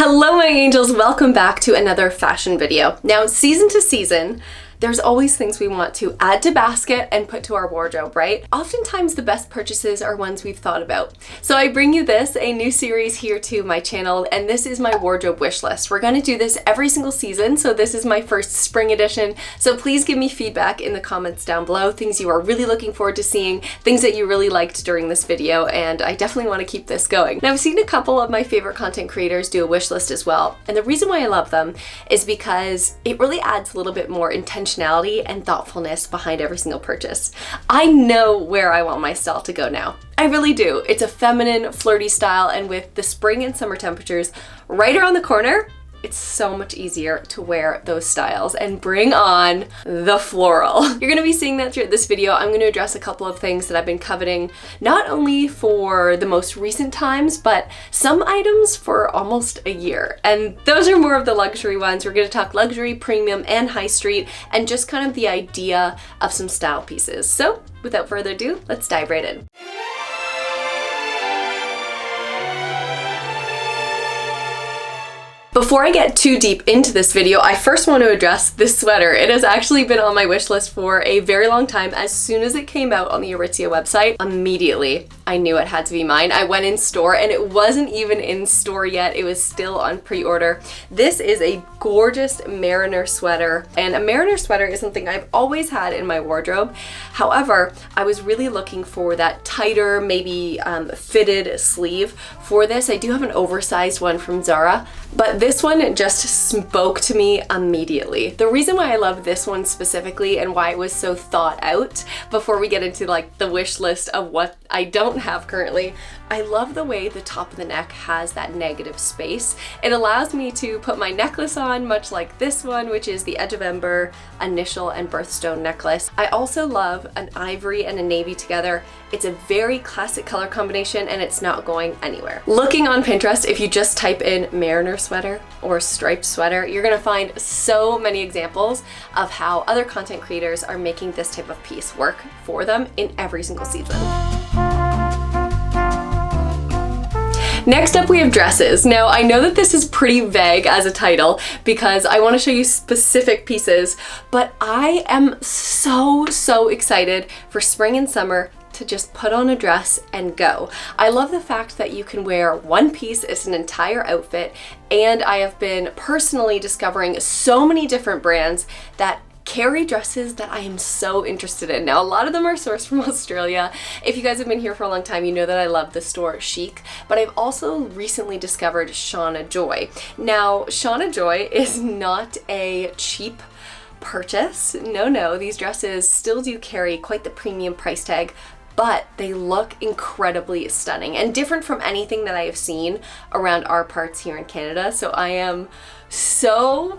Hello my angels, welcome back to another fashion video. Now, season to season, there's always things we want to add to basket and put to our wardrobe, right? Oftentimes the best purchases are ones we've thought about. So I bring you this, a new series here to my channel, and this is my wardrobe wish list. We're gonna do this every single season, so this is my first spring edition. So please give me feedback in the comments down below, things you are really looking forward to seeing, things that you really liked during this video, and I definitely wanna keep this going. Now I've seen a couple of my favorite content creators do a wish list as well, and the reason why I love them is because it really adds a little bit more intentionality and thoughtfulness behind every single purchase. I know where I want my style to go now. I really do. It's a feminine, flirty style, and with the spring and summer temperatures right around the corner, it's so much easier to wear those styles and bring on the floral. You're gonna be seeing that throughout this video. I'm gonna address a couple of things that I've been coveting, not only for the most recent times, but some items for almost a year. And those are more of the luxury ones. We're gonna talk luxury, premium, and high street, and just kind of the idea of some style pieces. So without further ado, let's dive right in. Before I get too deep into this video, I first want to address this sweater. It has actually been on my wish list for a very long time. As soon as it came out on the Aritzia website, immediately I knew it had to be mine. I went in store and it wasn't even in store yet. It was still on pre-order. This is a gorgeous mariner sweater, and a mariner sweater is something I've always had in my wardrobe. However, I was really looking for that tighter, maybe fitted sleeve for this. I do have an oversized one from Zara, but this one just spoke to me immediately. The reason why I love this one specifically and why it was so thought out, before we get into like the wish list of what I don't have currently, I love the way the top of the neck has that negative space. It allows me to put my necklace on, much like this one, which is the Edge of Ember initial and birthstone necklace. I also love an ivory and a navy together. It's a very classic color combination and it's not going anywhere. Looking on Pinterest, if you just type in mariner sweater or striped sweater, you're gonna find so many examples of how other content creators are making this type of piece work for them in every single season. Next up we have dresses. Now I know that this is pretty vague as a title because I want to show you specific pieces, but I am so excited for spring and summer to just put on a dress and go. I love the fact that you can wear one piece as an entire outfit, and I have been personally discovering so many different brands that carry dresses that I am so interested in. Now, a lot of them are sourced from Australia. If you guys have been here for a long time, you know that I love the store Chic, but I've also recently discovered Shauna Joy. Now, Shauna Joy is not a cheap purchase. No, these dresses still do carry quite the premium price tag, but they look incredibly stunning and different from anything that I have seen around our parts here in Canada. So I am so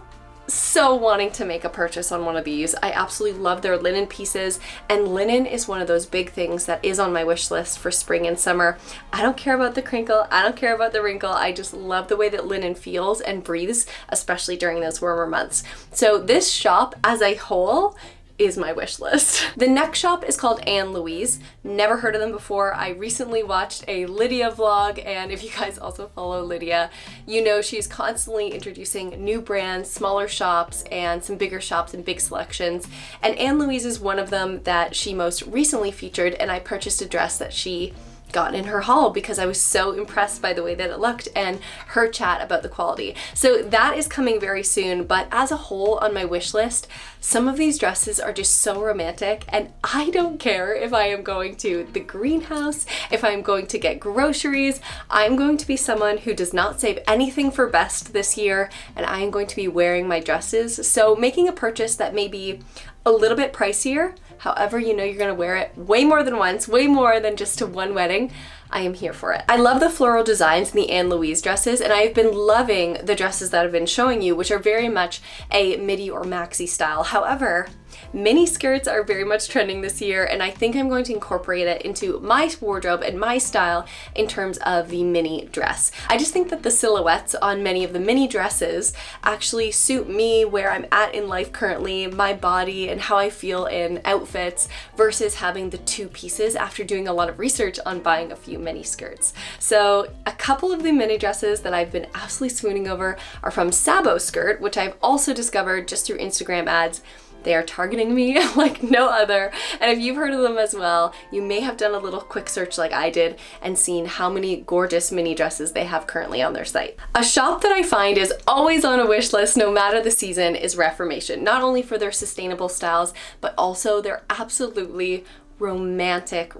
wanting to make a purchase on one of these. I absolutely love their linen pieces, and linen is one of those big things that is on my wish list for spring and summer. I don't care about the crinkle, I don't care about the wrinkle, I just love the way that linen feels and breathes, especially during those warmer months. So this shop as a whole is my wish list. The next shop is called Anne Louise. Never heard of them before. I recently watched a Lydia vlog, and if you guys also follow Lydia, you know she's constantly introducing new brands, smaller shops, and some bigger shops and big selections. And Anne Louise is one of them that she most recently featured, and I purchased a dress that she got in her haul because I was so impressed by the way that it looked and her chat about the quality. So that is coming very soon, but as a whole on my wish list, some of these dresses are just so romantic, and I don't care if I am going to the greenhouse, if I'm going to get groceries. I'm going to be someone who does not save anything for best this year, and I am going to be wearing my dresses. So making a purchase that may be a little bit pricier, however you know you're gonna wear it way more than once, way more than just to one wedding, I am here for it. I love the floral designs in the Anne Louise dresses, and I've been loving the dresses that I've been showing you, which are very much a midi or maxi style. However, Mini skirts are very much trending this year, and I think I'm going to incorporate it into my wardrobe and my style in terms of the mini dress. I just think that the silhouettes on many of the mini dresses actually suit me, where I'm at in life currently, my body, and how I feel in outfits, versus having the two pieces after doing a lot of research on buying a few mini skirts. So a couple of the mini dresses that I've been absolutely swooning over are from Sabo Skirt, which I've also discovered just through Instagram ads. They are targeting me like no other, and if you've heard of them as well, you may have done a little quick search like I did and seen how many gorgeous mini dresses they have currently on their site. A shop that I find is always on a wish list no matter the season is Reformation, not only for their sustainable styles, but also their absolutely romantic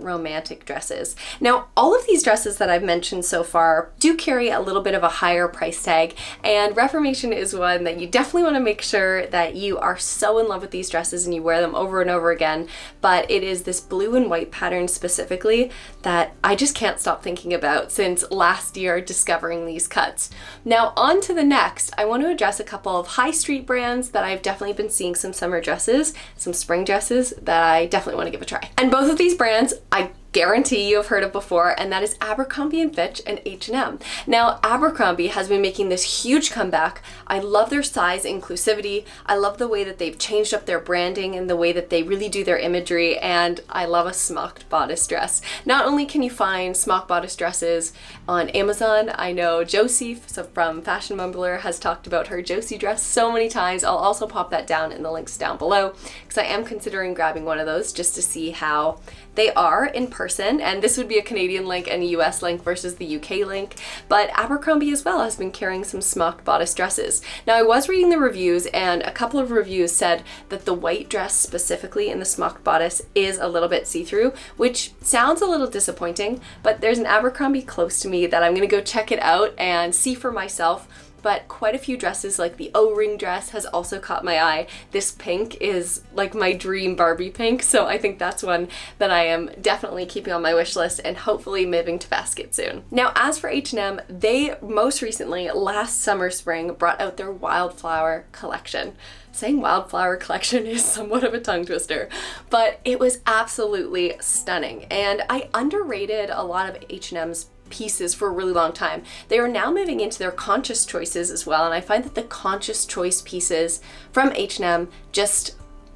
dresses. Now, all of these dresses that I've mentioned so far do carry a little bit of a higher price tag, and Reformation is one that you definitely want to make sure that you are so in love with these dresses and you wear them over and over again. But it is this blue and white pattern specifically that I just can't stop thinking about since last year discovering these cuts. Now, on to the next, I want to address a couple of high street brands that I've definitely been seeing some summer dresses, some spring dresses that I definitely want to give a try. And both of these brands, I guarantee you have heard of before, and that is Abercrombie & Fitch and H&M. Now, Abercrombie has been making this huge comeback. I love their size inclusivity. I love the way that they've changed up their branding and the way that they really do their imagery, and I love a smocked bodice dress. Not only can you find smock bodice dresses on Amazon, I know Josie from Fashion Mumbler has talked about her Josie dress so many times. I'll also pop that down in the links down below because I am considering grabbing one of those just to see how they are in person, and this would be a Canadian link and a US link versus the UK link, but Abercrombie as well has been carrying some smocked bodice dresses. Now, I was reading the reviews, and a couple of reviews said that the white dress specifically in the smocked bodice is a little bit see-through, which sounds a little disappointing, but there's an Abercrombie close to me that I'm gonna go check it out and see for myself. But quite a few dresses, like the O-ring dress has also caught my eye. This pink is like my dream Barbie pink, so I think that's one that I am definitely keeping on my wish list and hopefully moving to basket soon. Now, as for H&M, they most recently, last summer, spring, brought out their Wildflower collection. Saying Wildflower collection is somewhat of a tongue twister, but it was absolutely stunning, and I underrated a lot of H&M's pieces for a really long time. They are now moving into their conscious choices as well, and I find that the conscious choice pieces from H&M just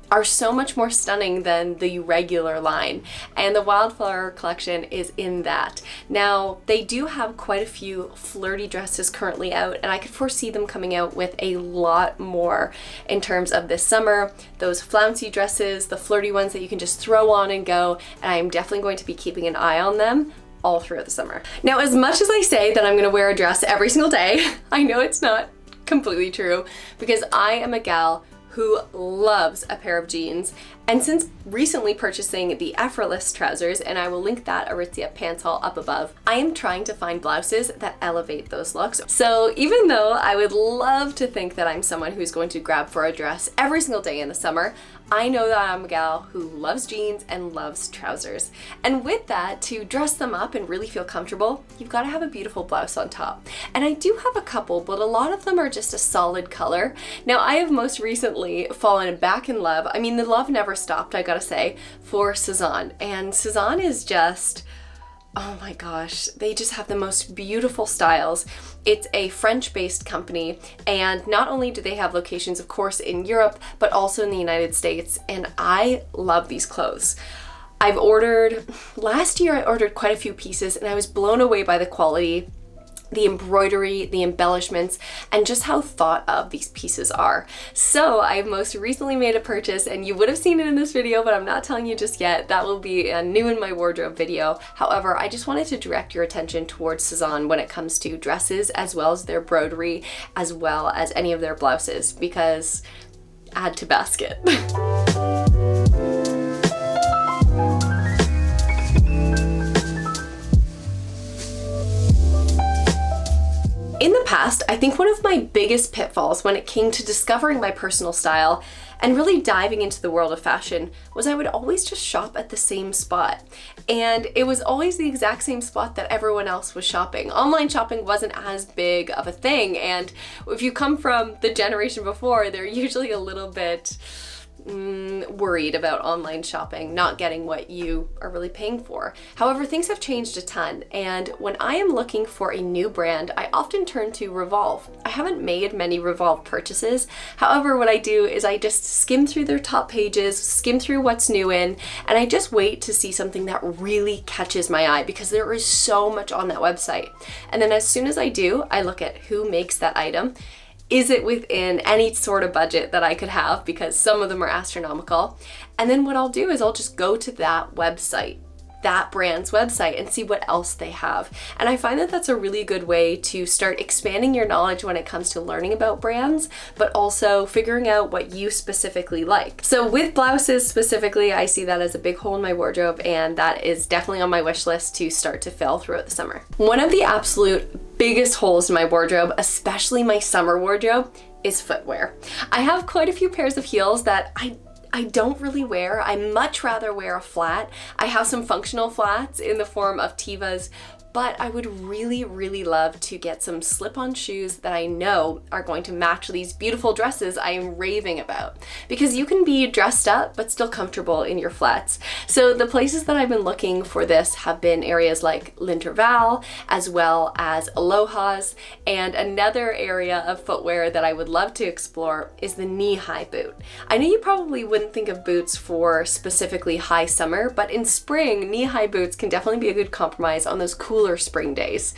are so much more stunning than the regular line, and the Wildflower collection is in that. Now, they do have quite a few flirty dresses currently out, and I could foresee them coming out with a lot more in terms of this summer. Those flouncy dresses, the flirty ones that you can just throw on and go, and I'm definitely going to be keeping an eye on them all throughout the summer. Now, as much as I say that I'm gonna wear a dress every single day, I know it's not completely true because I am a gal who loves a pair of jeans, and since recently purchasing the Effortless trousers, and I will link that Aritzia pants haul up above, I am trying to find blouses that elevate those looks. So even though I would love to think that I'm someone who's going to grab for a dress every single day in the summer, I know that I'm a gal who loves jeans and loves trousers. And with that, to dress them up and really feel comfortable, you've got to have a beautiful blouse on top. And I do have a couple, but a lot of them are just a solid color. Now, I have most recently fallen back in love. I mean, the love never stopped, I gotta say, for Sézane. And Sézane is just, oh my gosh, they just have the most beautiful styles. It's a French-based company, and not only do they have locations, of course, in Europe, but also in the United States, and I love these clothes. Last year I ordered quite a few pieces, and I was blown away by the quality, the embroidery, the embellishments, and just how thought of these pieces are. So I most recently made a purchase, and you would have seen it in this video, but I'm not telling you just yet. That will be a new in my wardrobe video. However, I just wanted to direct your attention towards Sézane when it comes to dresses, as well as their broderie, as well as any of their blouses, because add to basket. In the past, I think one of my biggest pitfalls when it came to discovering my personal style and really diving into the world of fashion was I would always just shop at the same spot. And it was always the exact same spot that everyone else was shopping. Online shopping wasn't as big of a thing, and if you come from the generation before, they're usually a little bit worried about online shopping, not getting what you are really paying for. However, things have changed a ton, and when I am looking for a new brand, I often turn to Revolve. I haven't made many Revolve purchases. However, what I do is I just skim through their top pages, skim through what's new in, and I just wait to see something that really catches my eye because there is so much on that website. And then as soon as I do, I look at who makes that item. Is it within any sort of budget that I could have, because some of them are astronomical? And then what I'll do is I'll just go to that website, that brand's website, and see what else they have. And I find that that's a really good way to start expanding your knowledge when it comes to learning about brands, but also figuring out what you specifically like. So with blouses specifically, I see that as a big hole in my wardrobe, and that is definitely on my wish list to start to fill throughout the summer. One of the absolute biggest holes in my wardrobe, especially my summer wardrobe, is footwear. I have quite a few pairs of heels that I don't really wear. I much rather wear a flat. I have some functional flats in the form of Tevas, but I would really, really love to get some slip-on shoes that I know are going to match these beautiful dresses I am raving about. Because you can be dressed up, but still comfortable in your flats. So the places that I've been looking for this have been areas like L'Intervalle, as well as Aloha's, and another area of footwear that I would love to explore is the knee-high boot. I know you probably wouldn't think of boots for specifically high summer, but in spring, knee-high boots can definitely be a good compromise on those cooler spring days.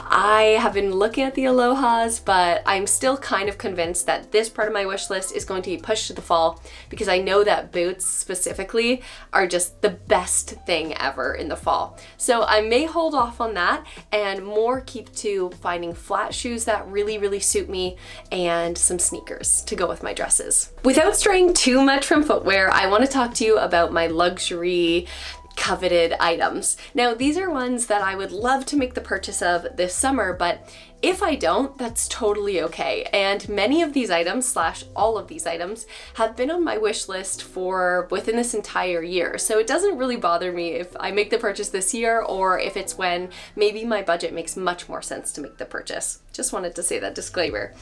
I have been looking at the Alohas, but I'm still kind of convinced that this part of my wish list is going to be pushed to the fall, because I know that boots specifically are just the best thing ever in the fall. So I may hold off on that and more keep to finding flat shoes that really, really suit me and some sneakers to go with my dresses. Without straying too much from footwear, I want to talk to you about my luxury coveted items. Now, these are ones that I would love to make the purchase of this summer, but if I don't, that's totally okay. And many of these items, slash all of these items, have been on my wish list for within this entire year. So it doesn't really bother me if I make the purchase this year, or if it's when maybe my budget makes much more sense to make the purchase. Just wanted to say that disclaimer.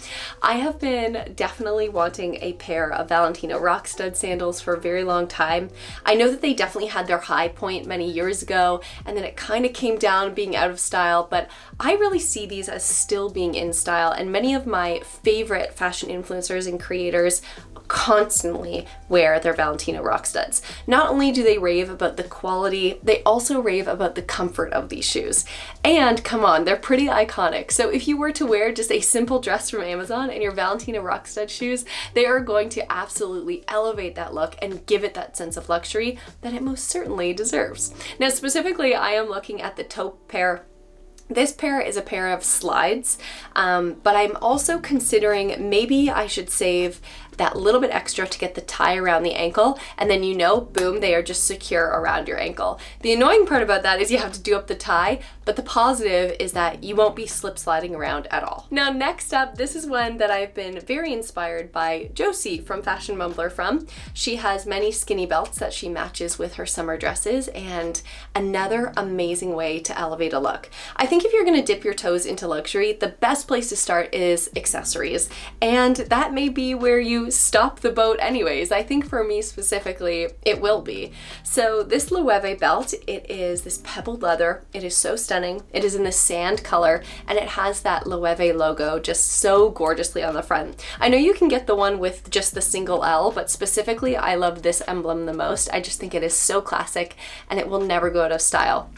I have been definitely wanting a pair of Valentino rock stud sandals for a very long time. I know that they definitely had their high point many years ago, and then it kind of came down being out of style, but I really see these as still being in style, and many of my favorite fashion influencers and creators constantly wear their Valentino rock studs. Not only do they rave about the quality, they also rave about the comfort of these shoes. And come on, they're pretty iconic. So if you were to wear just a simple dress from Amazon and your Valentino rock stud shoes, they are going to absolutely elevate that look and give it that sense of luxury that it most certainly deserves. Now, specifically, I am looking at the taupe pair. This pair is a pair of slides, but I'm also considering maybe I should save that little bit extra to get the tie around the ankle, and then boom, they are just secure around your ankle. The annoying part about that is you have to do up the tie, but the positive is that you won't be slip sliding around at all. Now, next up, this is one that I've been very inspired by Josie from Fashion Mumbler from. She has many skinny belts that she matches with her summer dresses, and another amazing way to elevate a look. I think if you're gonna dip your toes into luxury, the best place to start is accessories, and that may be where you stop the boat anyways. I think for me specifically, it will be. So this Loewe belt, it is this pebbled leather. It is so stunning. It is in the sand color, and it has that Loewe logo just so gorgeously on the front. I know you can get the one with just the single L, but specifically I love this emblem the most. I just think it is so classic, and it will never go out of style.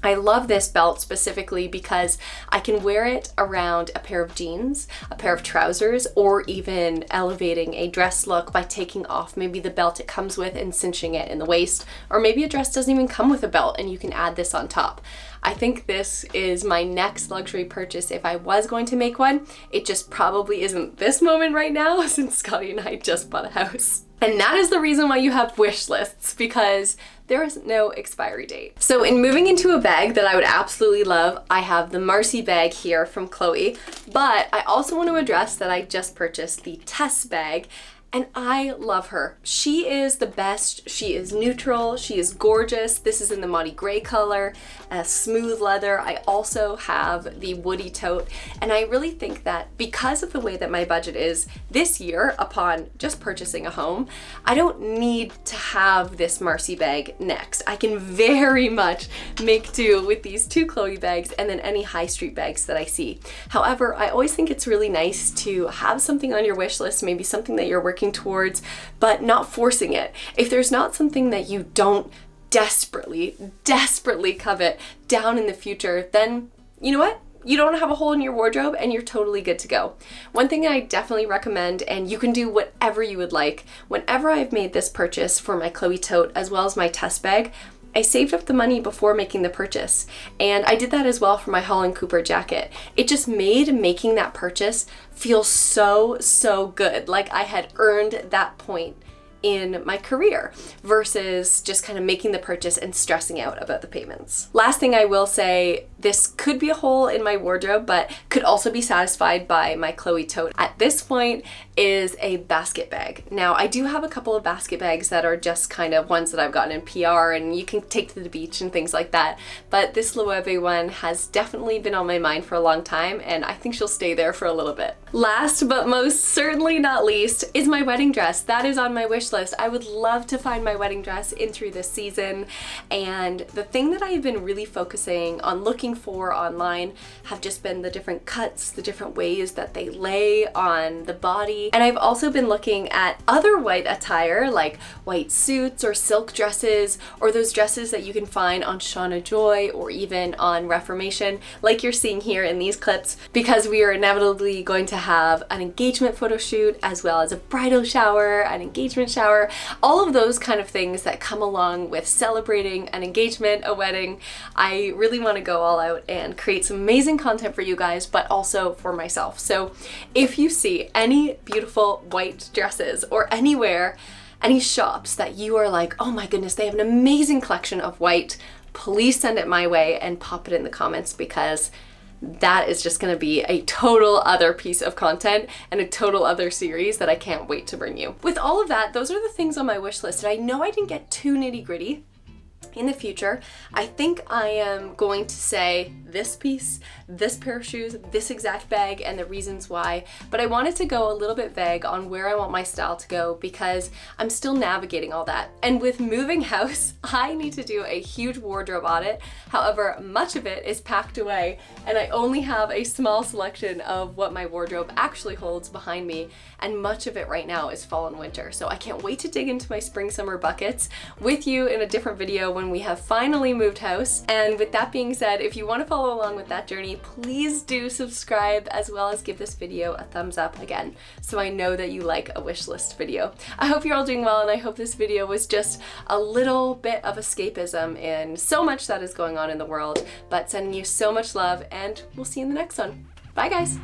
I love this belt specifically because I can wear it around a pair of jeans, a pair of trousers, or even elevating a dress look by taking off maybe the belt it comes with and cinching it in the waist, or maybe a dress doesn't even come with a belt and you can add this on top. I think this is my next luxury purchase if I was going to make one. It just probably isn't this moment right now since Scotty and I just bought a house. And that is the reason why you have wish lists, because there is no expiry date. So in moving into a bag that I would absolutely love, I have the Marcy bag here from Chloé, but I also want to address that I just purchased the Tess bag, and I love her. She is the best. She is neutral. She is gorgeous. This is in the Maudie Gray color, a smooth leather. I also have the woody tote, and I really think that because of the way that my budget is this year upon just purchasing a home, I don't need to have this Marcy bag next. I can very much make do with these two Chloe bags and then any high street bags that I see. However, I always think it's really nice to have something on your wish list, maybe something that you're working towards, but not forcing it. If there's not something that you don't desperately covet down in the future, then you know what? You don't have a hole in your wardrobe and you're totally good to go. One thing I definitely recommend, and you can do whatever you would like, whenever I've made this purchase for my Chloe tote as well as my test bag, I saved up the money before making the purchase. And I did that as well for my Hall & Cooper jacket. It just made making that purchase feel so good. Like I had earned that point in my career versus just kind of making the purchase and stressing out about the payments. Last thing I will say, this could be a hole in my wardrobe, but could also be satisfied by my Chloe tote at this point, is a basket bag. Now, I do have a couple of basket bags that are just kind of ones that I've gotten in PR and you can take to the beach and things like that. But this Loewe one has definitely been on my mind for a long time, and I think she'll stay there for a little bit. Last but most certainly not least is my wedding dress. That is on my wish list. I would love to find my wedding dress in through this season, and the thing that I've been really focusing on looking for online have just been the different cuts, the different ways that they lay on the body. And I've also been looking at other white attire like white suits or silk dresses, or those dresses that you can find on Shauna Joy or even on Reformation, like you're seeing here in these clips, because we are inevitably going to have an engagement photo shoot as well as a bridal shower, an engagement shower, all of those kind of things that come along with celebrating an engagement, a wedding. I really want to go all out and create some amazing content for you guys, but also for myself. So if you see any beautiful white dresses or anywhere, any shops that you are like, oh my goodness, they have an amazing collection of white, please send it my way and pop it in the comments, because that is just going to be a total other piece of content and a total other series that I can't wait to bring you. With all of that, those are the things on my wish list, and I know I didn't get too nitty-gritty. In the future, I think I am going to say this piece, this pair of shoes, this exact bag, and the reasons why, but I wanted to go a little bit vague on where I want my style to go because I'm still navigating all that. And with moving house, I need to do a huge wardrobe audit. However, much of it is packed away, and I only have a small selection of what my wardrobe actually holds behind me, and much of it right now is fall and winter. So I can't wait to dig into my spring summer buckets with you in a different video when we have finally moved house. And with that being said, if you want to follow along with that journey, please do subscribe as well as give this video a thumbs up again, so I know that you like a wish list video. I hope you're all doing well, and I hope this video was just a little bit of escapism in so much that is going on in the world, but sending you so much love, and we'll see you in the next one. Bye guys.